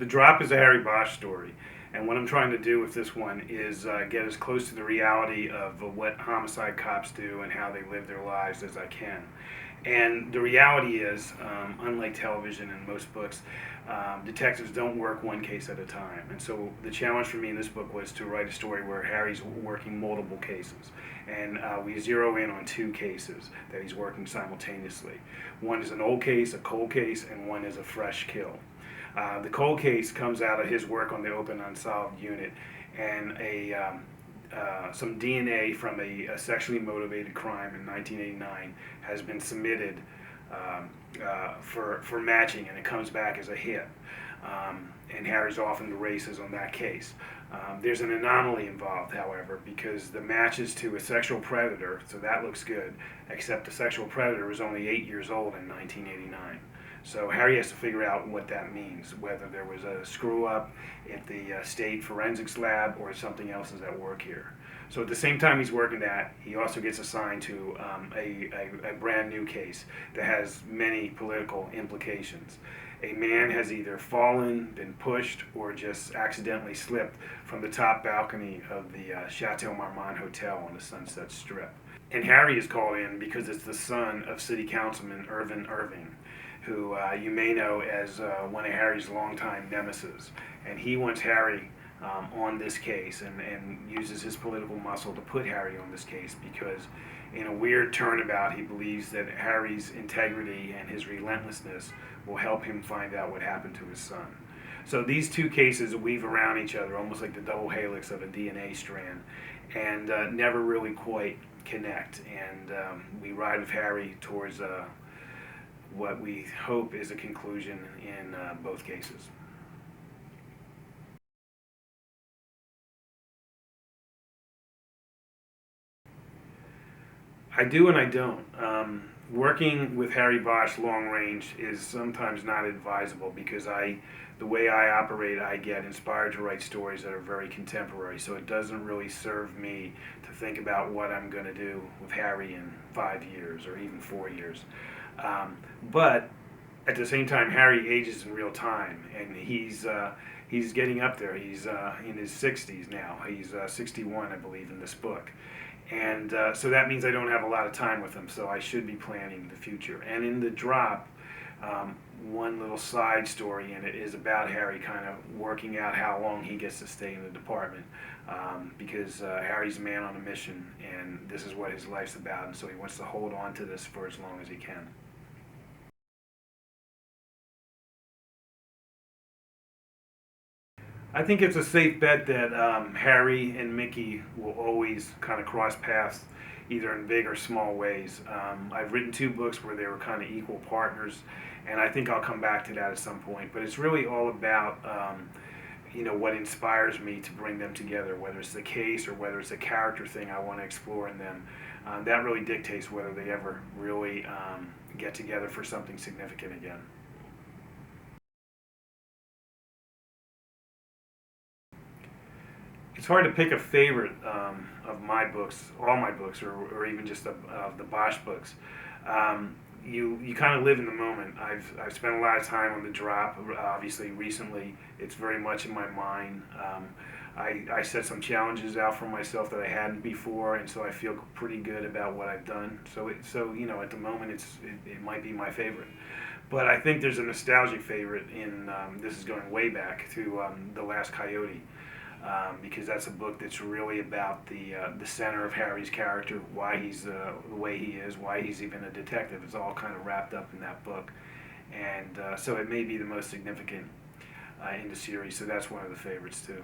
The Drop is a Harry Bosch story, and what I'm trying to do with this one is get as close to the reality of what homicide cops do and how they live their lives as I can. And the reality is, unlike television and most books, detectives don't work one case at a time. And so the challenge for me in this book was to write a story where Harry's working multiple cases. And we zero in on two cases that he's working simultaneously. One is an old case, a cold case, and one is a fresh kill. The cold case comes out of his work on the open unsolved unit, and some DNA from a sexually motivated crime in 1989 has been submitted for matching, and it comes back as a hit. And Harry's off in the races on that case. There's an anomaly involved, however, because the match is to a sexual predator, so that looks good, except the sexual predator was only 8 years old in 1989. So Harry has to figure out what that means, whether there was a screw up at the state forensics lab or something else is at work here. So at the same time he's working that, he also gets assigned to a brand new case that has many political implications. A man has either fallen, been pushed, or just accidentally slipped from the top balcony of the Chateau Marmont Hotel on the Sunset Strip. And Harry is called in because it's the son of City Councilman Irvin Irving, who you may know as one of Harry's longtime nemesis. And he wants Harry on this case and uses his political muscle to put Harry on this case because in a weird turnabout he believes that Harry's integrity and his relentlessness will help him find out what happened to his son. So these two cases weave around each other almost like the double helix of a DNA strand and never really quite connect. And we ride with Harry towards what we hope is a conclusion in both cases. I do and I don't. Working with Harry Bosch long range is sometimes not advisable because the way I operate, I get inspired to write stories that are very contemporary. So it doesn't really serve me to think about what I'm going to do with Harry in 5 years or even 4 years. But at the same time, Harry ages in real time, and he's getting up there. He's in his 60s now. He's 61, I believe, in this book. And so that means I don't have a lot of time with him, so I should be planning the future. And in The Drop, one little side story in it is about Harry kind of working out how long he gets to stay in the department because Harry's a man on a mission, and this is what his life's about, and so he wants to hold on to this for as long as he can. I think it's a safe bet that Harry and Mickey will always kind of cross paths, either in big or small ways. I've written 2 books where they were kind of equal partners, and I think I'll come back to that at some point. But it's really all about what inspires me to bring them together, whether it's the case or whether it's a character thing I want to explore in them. That really dictates whether they ever really get together for something significant again. It's hard to pick a favorite of my books, all my books, or even just of the Bosch books. You kind of live in the moment. I've spent a lot of time on The Drop. Obviously, recently, it's very much in my mind. I set some challenges out for myself that I hadn't before, and so I feel pretty good about what I've done. So at the moment, it might be my favorite. But I think there's a nostalgic favorite in this is going way back to The Last Coyote. Because that's a book that's really about the center of Harry's character, why he's the way he is, why he's even a detective. It's all kind of wrapped up in that book, and so it may be the most significant in the series. So that's one of the favorites too.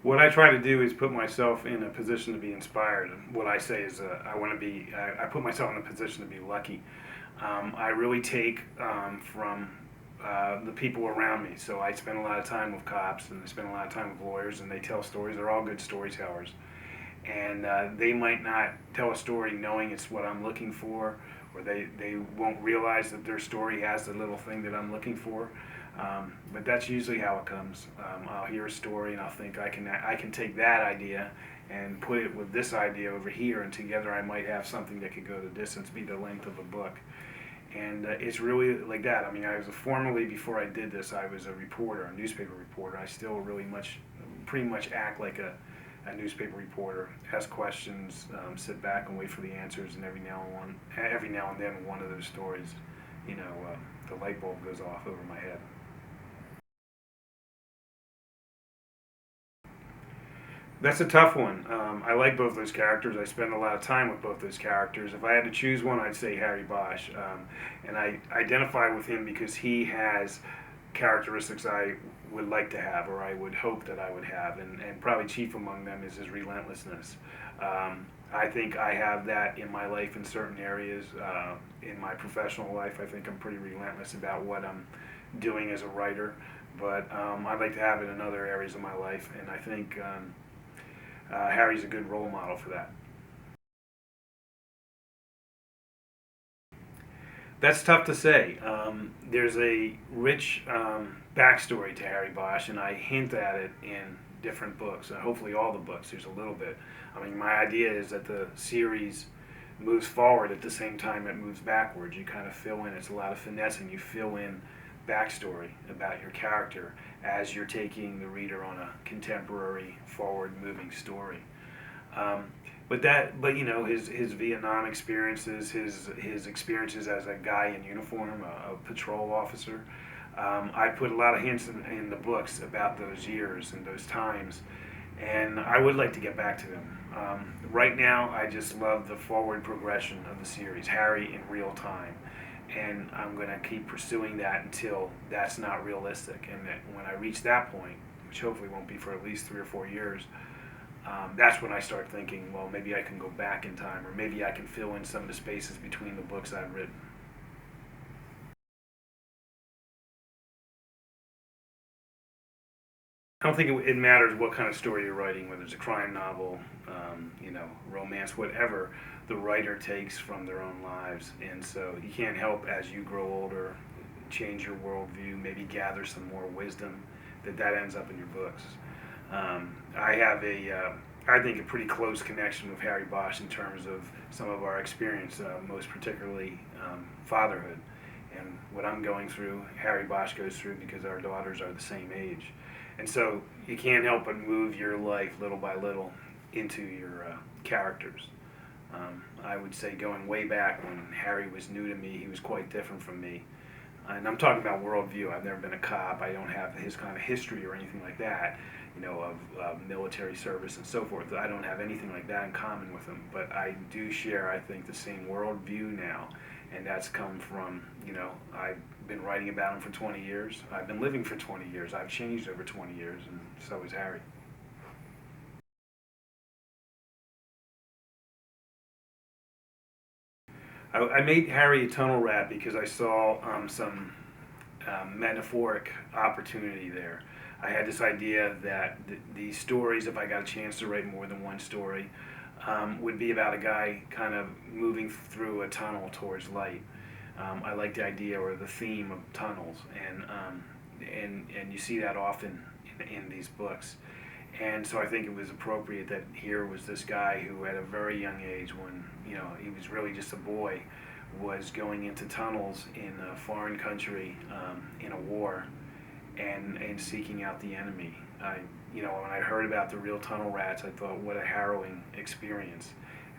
What I try to do is put myself in a position to be inspired. What I say is I want to be. I put myself in a position to be lucky. I really take from the people around me. So I spend a lot of time with cops, and I spend a lot of time with lawyers, and they tell stories. They're all good storytellers, and they might not tell a story knowing it's what I'm looking for, or they won't realize that their story has the little thing that I'm looking for. But that's usually how it comes. I'll hear a story and I'll think I can take that idea and put it with this idea over here, and together I might have something that could go the distance, be the length of a book. And it's really like that. I mean, I was formerly, before I did this, I was a reporter, a newspaper reporter. I still pretty much act like a newspaper reporter, ask questions, sit back and wait for the answers, and every now and then one of those stories, the light bulb goes off over my head. That's a tough one. I like both those characters. I spend a lot of time with both those characters. If I had to choose one, I'd say Harry Bosch. And I identify with him because he has characteristics I would like to have, or I would hope that I would have. And probably chief among them is his relentlessness. I think I have that in my life in certain areas. In my professional life, I think I'm pretty relentless about what I'm doing as a writer. But I'd like to have it in other areas of my life. And I think Harry's a good role model for that. That's tough to say. There's a rich backstory to Harry Bosch, and I hint at it in different books. Hopefully, all the books. There's a little bit. I mean, my idea is that the series moves forward at the same time it moves backwards. You kind of fill in. It's a lot of finessing. You fill in backstory about your character as you're taking the reader on a contemporary, forward-moving story. Um, but his Vietnam experiences, his experiences as a guy in uniform, a patrol officer. I put a lot of hints in the books about those years and those times, and I would like to get back to them. Right now, I just love the forward progression of the series, Harry in real time, and I'm going to keep pursuing that until that's not realistic, and that when I reach that point, which hopefully won't be for at least 3 or 4 years, that's when I start thinking, well, maybe I can go back in time, or maybe I can fill in some of the spaces between the books I've written. I don't think it matters what kind of story you're writing, whether it's a crime novel, romance, whatever. The writer takes from their own lives, and so you can't help as you grow older, change your worldview, maybe gather some more wisdom. That ends up in your books. I have I think, a pretty close connection with Harry Bosch in terms of some of our experience, most particularly fatherhood. And what I'm going through, Harry Bosch goes through because our daughters are the same age. And so you can't help but move your life little by little into your characters. I would say going way back when Harry was new to me, he was quite different from me. And I'm talking about worldview. I've never been a cop. I don't have his kind of history or anything like that, of military service and so forth. I don't have anything like that in common with him. But I do share, I think, the same worldview now. And that's come from, I've been writing about him for 20 years. I've been living for 20 years. I've changed over 20 years, and so has Harry. I made Harry a tunnel rat because I saw some metaphoric opportunity there. I had this idea that these stories, if I got a chance to write more than one story, would be about a guy kind of moving through a tunnel towards light. I like the idea or the theme of tunnels, and you see that often in these books. And so I think it was appropriate that here was this guy who, at a very young age, when he was really just a boy, was going into tunnels in a foreign country, in a war, and seeking out the enemy. When I heard about the real tunnel rats, I thought, what a harrowing experience.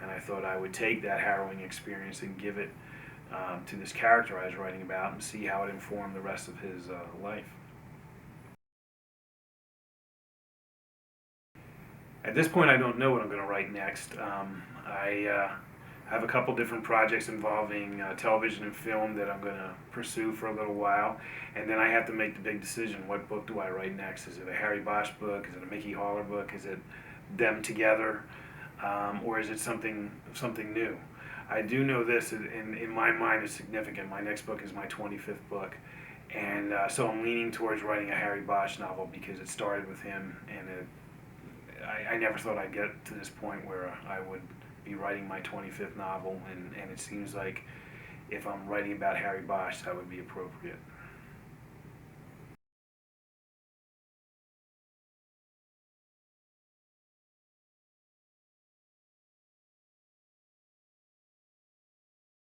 And I thought I would take that harrowing experience and give it to this character I was writing about and see how it informed the rest of his life. At this point, I don't know what I'm going to write next. I have a couple different projects involving television and film that I'm going to pursue for a little while, and then I have to make the big decision: what book do I write next? Is it a Harry Bosch book? Is it a Mickey Haller book? Is it them together, or is it something new? I do know this, in my mind, is significant. My next book is my 25th book, and so I'm leaning towards writing a Harry Bosch novel because it started with him, and I never thought I'd get to this point where I would be writing my 25th novel, and it seems like if I'm writing about Harry Bosch, that would be appropriate.